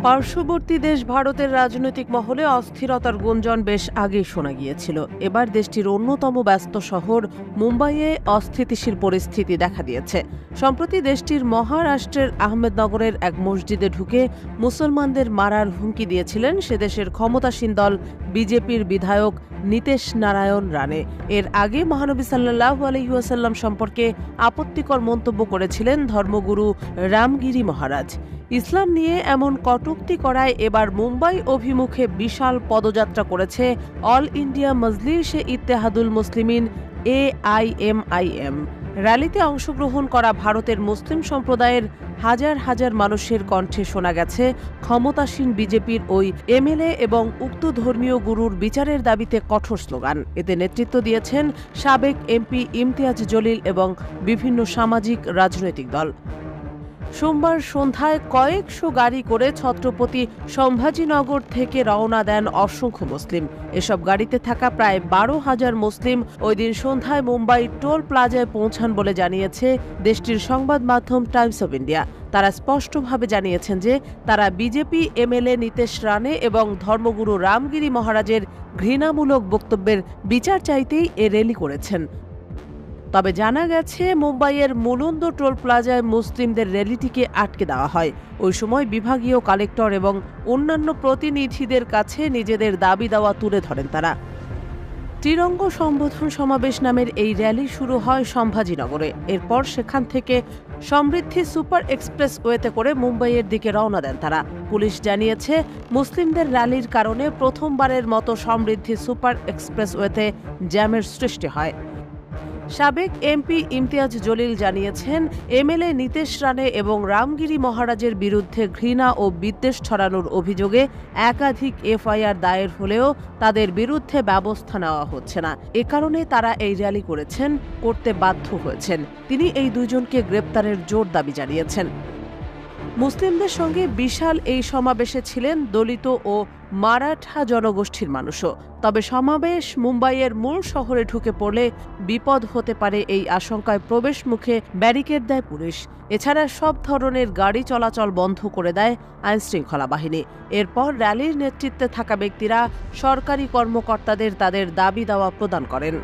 পার্শ্ববর্তী দেশ ভারতের রাজনৈতিক মহলে অস্থিরতার গুঞ্জন বেশ আগেই শোনা গিয়েছিল। এবার দেশটির অন্যতম ব্যস্ত শহর মুম্বাইয়ে অস্থিতিশীল পরিস্থিতি দেখা দিয়েছে। সম্প্রতি দেশটির মহারাষ্ট্রের আহমেদনগরের এক মসজিদে ঢুকে মুসলমানদের মারার হুমকি দিয়েছিলেন সে দেশের ক্ষমতাসীন দল বিজেপির বিধায়ক নীতেশ নারায়ণ রানে। এর আগে মহানবী সাল্লাল্লাহু আলাইহি ওয়াসাল্লাম সম্পর্কে আপত্তিকর মন্তব্য করেছিলেন ধর্মগুরু রামগিরি মহারাজ। ইসলাম নিয়ে এমন কটূক্তি করায় এবার মুম্বাই অভিমুখে বিশাল পদযাত্রা করেছে অল ইন্ডিয়া মজলিস-এ ইত্তেহাদুল মুসলিমিন AIMIM। র্যালিতে অংশগ্রহণ করা ভারতের মুসলিম সম্প্রদায়ের হাজার হাজার মানুষের কণ্ঠে শোনা গেছে ক্ষমতাসীন বিজেপির ওই MLA এবং উক্ত ধর্মীয় গুরুর বিচারের দাবিতে কঠোর স্লোগান। এতে নেতৃত্ব দিয়েছেন সাবেক MP ইমতিয়াজ জলিল এবং বিভিন্ন সামাজিক রাজনৈতিক দল। সোমবার সন্ধ্যায় কয়েকশো গাড়ি করে ছত্রপতি সম্ভাজিনগর থেকে রওনা দেন অসংখ্য মুসলিম। এসব গাড়িতে থাকা প্রায় 12,000 মুসলিম ওই দিন সন্ধ্যায় মুম্বাই টোল প্লাজায় পৌঁছান বলে জানিয়েছে দেশটির সংবাদ মাধ্যম টাইমস অব ইন্ডিয়া। তারা স্পষ্টভাবে জানিয়েছেন যে তারা বিজেপি MLA নীতেশ রানে এবং ধর্মগুরু রামগিরি মহারাজের ঘৃণামূলক বক্তব্যের বিচার চাইতেই এ র্যালি করেছেন। তবে জানা গেছে মুম্বাইয়ের মুলুন্দ টোল প্লাজায় মুসলিমদের র্যালিটিকে আটকে দেওয়া হয়। ওই সময় বিভাগীয় কালেক্টর এবং অন্যান্য প্রতিনিধিদের কাছে নিজেদের দাবি দাওয়া তুলে ধরেন তারা। ত্রিরঙ্গ সম্বোধন সমাবেশ নামের এই র্যালি শুরু হয় সম্ভাজিনগরে। এরপর সেখান থেকে সমৃদ্ধি সুপার এক্সপ্রেসওয়েতে করে মুম্বাইয়ের দিকে রওনা দেন তারা। পুলিশ জানিয়েছে মুসলিমদের র্যালির কারণে প্রথমবারের মতো সমৃদ্ধি সুপার এক্সপ্রেসওয়েতে জ্যামের সৃষ্টি হয়। সাবেক MP ইমতিয়াজ জলিল জানিয়েছেন MLA নীতেশ রানে এবং রামগিরি মহারাজের বিরুদ্ধে ঘৃণা ও বিদ্বেষ ছড়ানোর অভিযোগে একাধিক FIR দায়ের হলেও তাদের বিরুদ্ধে ব্যবস্থা নেওয়া হচ্ছে না। এ কারণে তারা এই র্যালি করতে বাধ্য হয়েছেন। তিনি এই দুজনকে গ্রেপ্তারের জোর দাবি জানিয়েছেন। মুসলিমদের সঙ্গে বিশাল এই সমাবেশে ছিলেন দলিত ও মারাঠা জনগোষ্ঠীর মানুষও। তবে সমাবেশ মুম্বাইয়ের মূল শহরে ঢুকে পড়লে বিপদ হতে পারে এই আশঙ্কায় প্রবেশ মুখে ব্যারিকেড দেয় পুলিশ। এছাড়া সব ধরনের গাড়ি চলাচল বন্ধ করে দেয় আইনশৃঙ্খলা বাহিনী। এরপর র্যালির নেতৃত্বে থাকা ব্যক্তিরা সরকারি কর্মকর্তাদের তাদের দাবি দাওয়া প্রদান করেন।